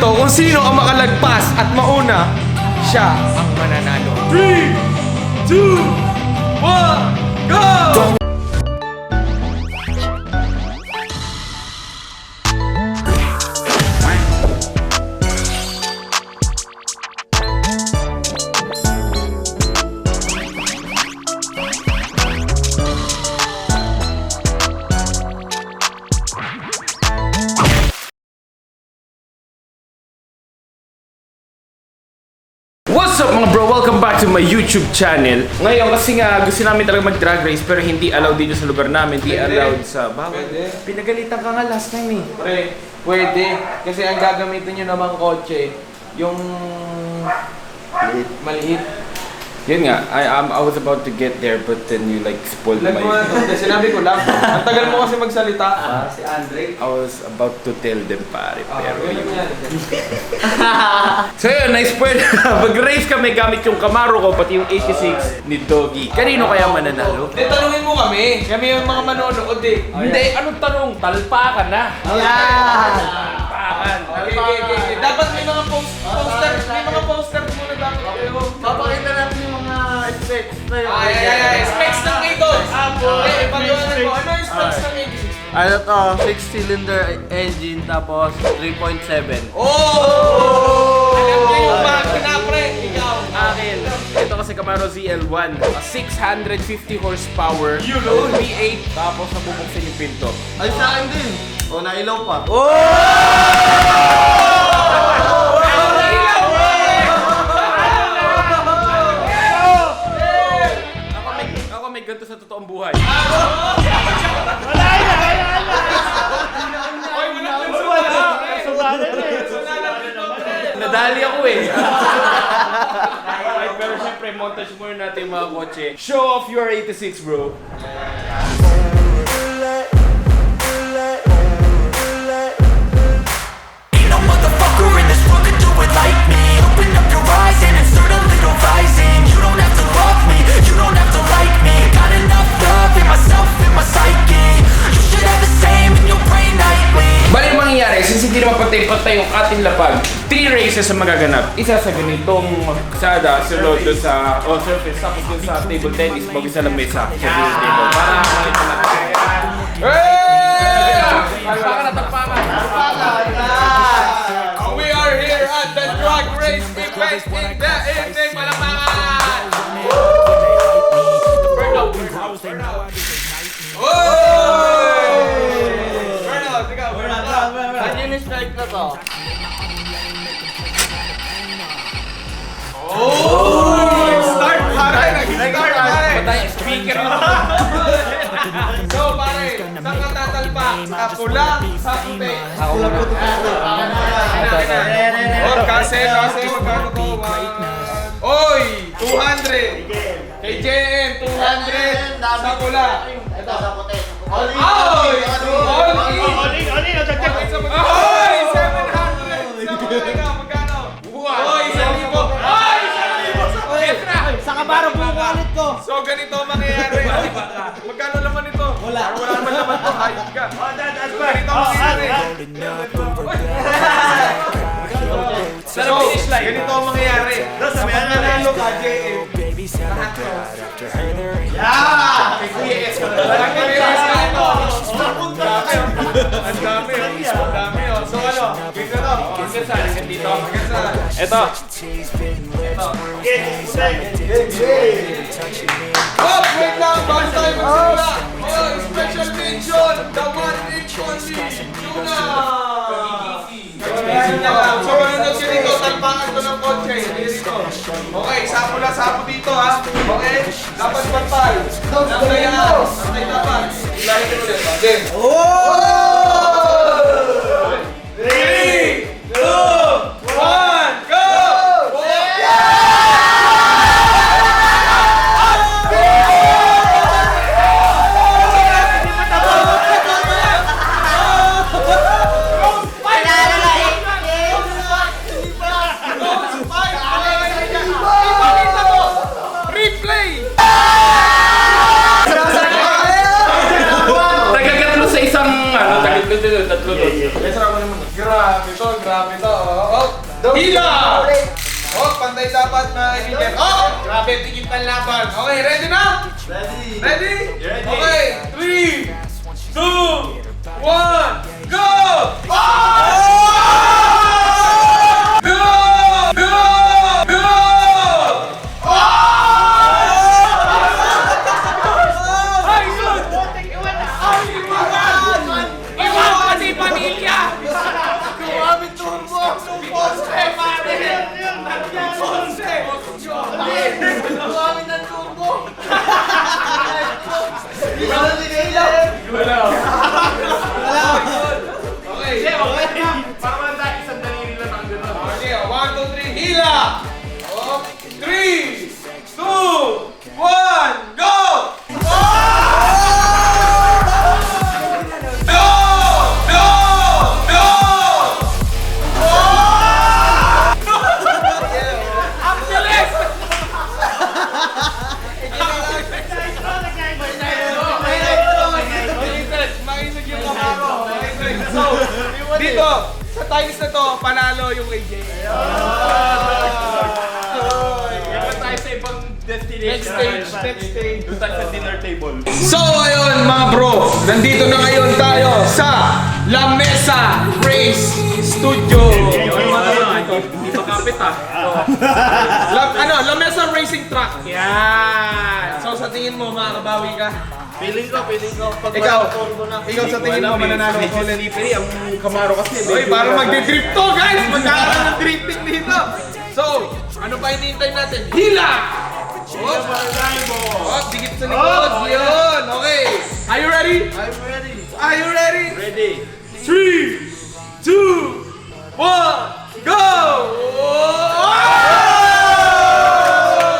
dito kung sino ang makalagpas at mauna, siya ang mananalo. 3, 2, 1, go! What's up mga bro? Welcome back to my YouTube channel. Ngayon kasi nga gusto namin talaga mag-drag race pero hindi allowed dito sa lugar namin. Hindi allowed sa bawal. Pinagalitan ka nga last time eh. Pre, pwede. Kasi ang gagamitin nyo namang kotse, yung maliit. Yun nga, I was about to get there but then you like spoiled my... Sinabi ko lang, ang tagal mo kasi magsalita. Si Andre. I was about to tell them pare, pero yun. So yun, na-spoil. Mag-race kami gamit yung Camaro ko, pati yung 86 ni Doggy. Kanino kaya mananalo? Hindi, tanungin mo kami. Kami yung mga manonood eh. Hindi, anong tanong? Talpakan na. Yan! Talpakan. Okay. Dapat may mga poster. May mga poster muna dapat kayo. Papakita natin yung mga specs na yun. Specs ng Idol. Ipaliwanag mo. Ano yung specs ng 86? Ano to? 6-cylinder engine tapos 3.7. Oh! Alam niyo yung makina, pre. Ikaw. Akin. Ito kasi Camaro ZL1. 650 horsepower. V8. Tapos nabubuksin yung pinto. Ay, sa akin din. O, nailaw pa. Ako may ganito sa totoong buhay. Nadali ako eh. Pero syempre, montage muna natin yung mga kotse. Show off your 86, bro. Ain't no motherfucker in this world could do it like me. Open up your eyes and insert a little rising. You don't have to love me, you don't have to like me. Got enough love in myself, in my psyche. You should have the same in your brain nightly. Bali yung mangyayari, since hindi naman patay-patay yung ating lapag, 3 races ang magaganap. Isa sa ganitong kasada, sunod doon sa surface, tapos doon sa table tennis, mag-isa lang mesa sa table. Para makita natin. Tapakan! We are here at the drag race event in the evening, malamangan! Burn out! Ano yung strike na to? Start pare! Nag-start pare! Patay speaker mo! So pare, saan ka tatalpa? Sa pula, sa puti? Ako lang po ito. Kasi, magkano to? Oy! 200! Kay JM, 200! Sa pula! Ito, sa puti. Oy! All in! Oy! 700! Sa pula ka, magkano? Oy! 1,000! Oy! 1,000! Sa Camaro po yung wallet ko. So ganito ang mangyayari. Magkano naman ito? Wala naman naman ito. Hayop ka. So ganito ang mangyayari. So ganito ang mangyayari. Kapag nanalo ka, JM, lahat ko. Yeah! Yes! Walang kanilas na ito. Ang dami. So ano? Ganito to. Hanggang saan? Hanggang dito? Hanggang saan? Ito. Oh, wait lang! Bago tayo magsimula! Oh, special mention! The one and only Yuna! So, manunod ka dito, talpakan ko ng kotse. Dito. Okay, sapo dito ha. Okay? Dapat pantay. Nantayaan. Nantay dapat. Ilahin ko ulit. Okay. Oh! 3, 2, 1, go! Tatlo doon. Grabe to. Hila! Oh, pantay dapat na kaibigan. Oh! Grabe, tigit ng laban. Okay, ready na? Ready! Ready? Ready. Okay, 3, 2, 1, go! Oh! Go! Go! Go! Oh! Ay, good! Iwan ko si pamilya! Kumamit turbo! Ponce, pare! Ponce! Kumamit ng turbo! Wala. Okay. Para man tayo isang daliri lang ang gano'n. Okay, 1, 2, 3, hila! 3, 2, 1, go! No! No! No! Ang bilis! Mainag yung kamaro. So, dito, sa times na to, panalo yung AJ. Iba tayo sa ibang destination. Next stage. Doon tayo sa dinner table. So, ayun mga bro, nandito na ngayon tayo sa La Mesa Race Studio. Hindi pa kapit La Mesa Racing Track. Yan. So, sa tingin mo, makakabawi ka? Feeling ko. Pag Ikaw, wala turbo na. ikaw sa tingin mo mananalo Medyo ulit? slippery ang Camaro kasi. Oy, parang magdi-drift to, guys! Magkakaroon ng drifting dito. So, ano pa hinihintay natin? Hila! Oh, dikit sa likod. Yun, okay. Are you ready? I'm ready. Are you ready? Ready. 3, 2, 1, go!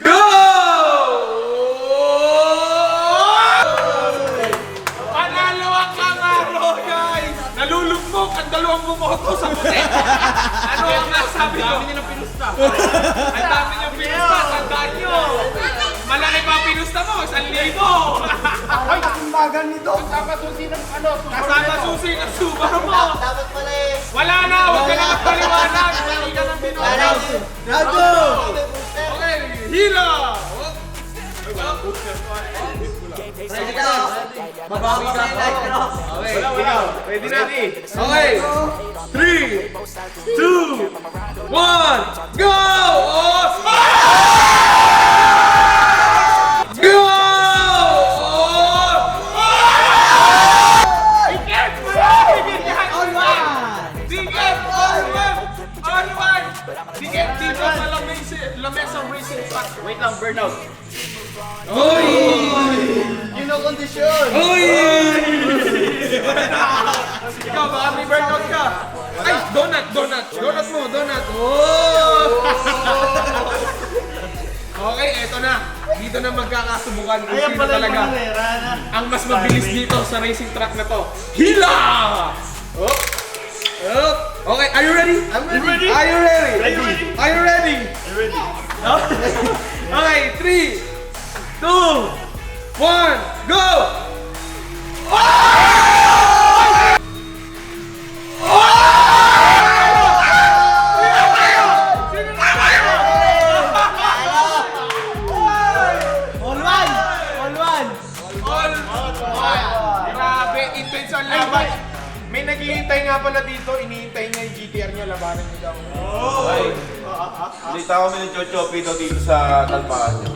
Go! Panalo ang Camaro, guys! Nalulugmok ang dalawang bumoto sa puti. Ano ang nasabi ko? Ang dami nilang pinusta. Ang dami niyong pinusta, tandaan nyo! Malaki pa pinusta mo, 1,000! Ay, ang bagal nito. Kasama susi ng ano. Kasama susi ng Subaru mo! Dapat pala eh. Wala na! Huwag ka na magpaliwanag! Hindi ka ng pinusta! Gago! Okay, hila! Ready ka? Mabawi ka. Okay, ikaw. Ready na? Okay. 3, 2, 1, go! Oh! Go! Ticket! All one! Ticket! All one! Ticket dito sa La Mesa Racing Track. Wait lang, burnout. Uy! You know condition. Uy! Ikaw, baka may burnout ka. Ay, donut. Donut mo, donut. Oh! Okay, eto na. Dito na magkakasubukan kung sino talaga ang mas mabilis dito sa racing track na to. Hila! Up! Up! Okay, are you ready? I'm ready. Are you ready? Ready. Are you ready? Ready. Okay, 3, 2, 1, go! All one! All one! Grabe, intense ang laban. May naghihintay nga pala dito, inihintay niya yung GTR niya, labanan niya daw. Balita kami ng Chochopi daw dito sa talpakan.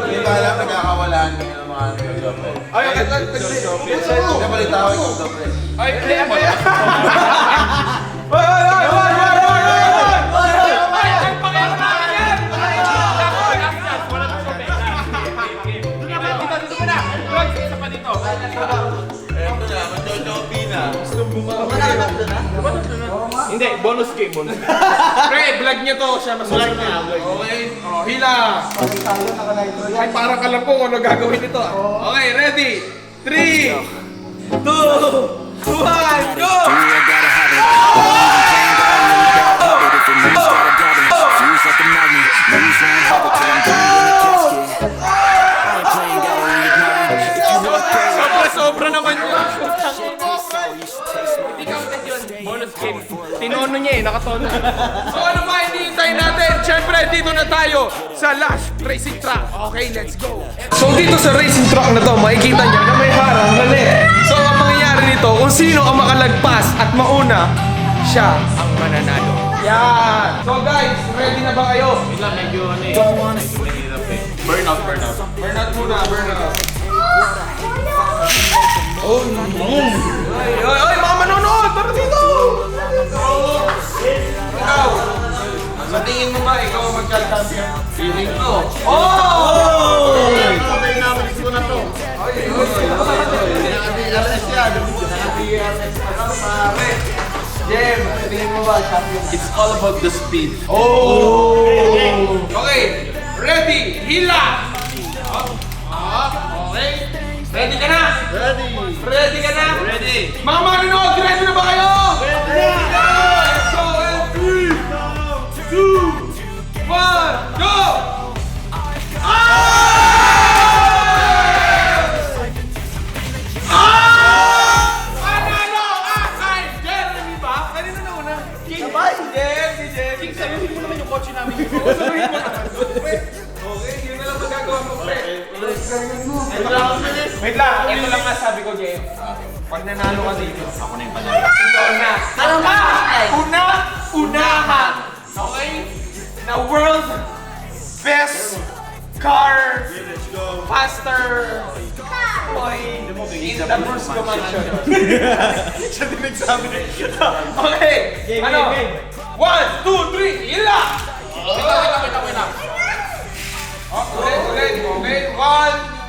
Hindi ba alam nagkakawalaan ngayon ng mga Chochopi? Hindi balita ko yung Chochopi. Ay, play mo yan! Eto na, may Chochopi na. Hindi, bonus game. Pre, vlog niya to, siya masusunod. Okay? Oh, hila! Ay, parang alam ko kung ano gagawin nito. Okay, ready? 3, 2, 1, go! Sobra naman yun. Hindi ka ulit yun. Bonus game. inono niya eh, nakatono. So ano pa hindi hintayin natin? Siyempre, dito na tayo sa last racing track. Okay, let's go. So dito sa racing track na to, makikita niya na may harang na net. So ang mangyayari nito, kung sino ang makalagpas at mauna, siya ang mananalo. Yan! So guys, ready na ba kayo? Medyo mahirap eh. Burnout. Burnout muna, burnout. Oh, oy, mga manonood! Tara dito! Ikaw! Sa tingin mo ba, ikaw ang magka-champion? Feeling ko. Oh! Sabay namin ito na to. Nakadi-RS yan. Nakadi-RS pa lang, pare. Jem, sa tingin mo ba, champion? It's all about the speed. Oh! Okay, ready, hila! Okay, ready ka na? Ready ka na? Ready? Mga manonood, ready na ba kayo? Ready! Let's go! And 3, 2, 1, go! Panalo ang kay Jeremy ba? Kanina na una? King. Si Jeremy. King, sabihin mo naman yung kotse namin. Sabihin mo naman. Okay, yun na lang magagawa mo, pre. Wait lang, ito lang nga sabi ko, Jem. Pag nanalo ka dito, ako na yung panalo. Ikaw na. Unahan. Okay? Na world best car faster boy in the Brusko mansion. Siya din nagsabi na. Okay. Ano? 1, 2, 3, hila! Wait lang. Ulit. Okay. 1,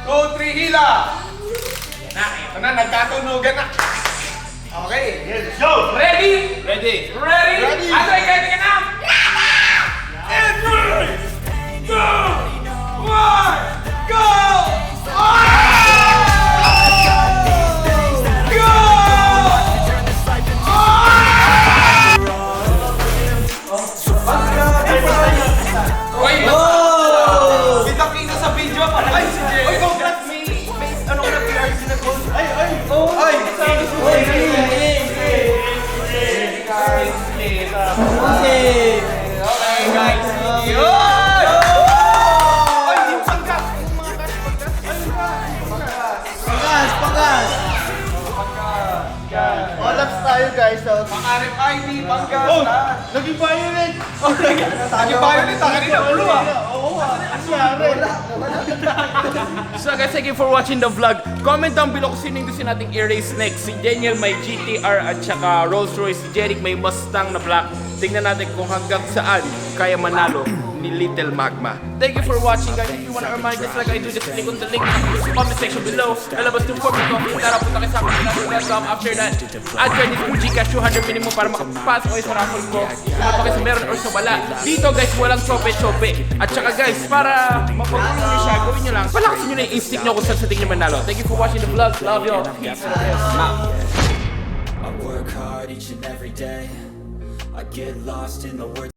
2, 3, hila! Ito na, nagkatunugan na. Okay. Let's go! Ready? Ready? Andre, ready ka na? And 3, 2, 1, go! Kita-kita sa video pa lang si Jay. Oy, congrats! May ano ka na PRC na gold? Okay, guys. Yun! Oy, yung panggas! Yung mga Panggas! All ups tayo guys. So, Pang-RF ID, panggas. naging violet! Naging violet, kanina blue ah. Oo ah. Nangyari. So guys, thank you for watching the vlog. Comment down below kung sino yung gusto nating i-race next. Si Daniel may GTR at saka Rolls Royce. Si Jeric may Mustang na black. Tingnan natin kung hanggang saan kaya manalo ni Little Magma. Thank you for watching guys. If you wanna earn money just like I do, just click on the link in the comment section below. Lalabas yung form ito. Tara, punta kayo sa akin. After that, add credit for Gcash 200 minimum para makapasok kayo sa raffle ko. Kung pa kayo sa meron or sa wala. Dito guys, walang chope-chope. At saka guys, para mapagulong nyo siya, gawin nyo lang. Palakasin nyo na yung instinct nyo kung saan sa tingin nyo manalo. Thank you for watching the vlog. Love you. Peace. I work hard each and every day. I get lost in the words.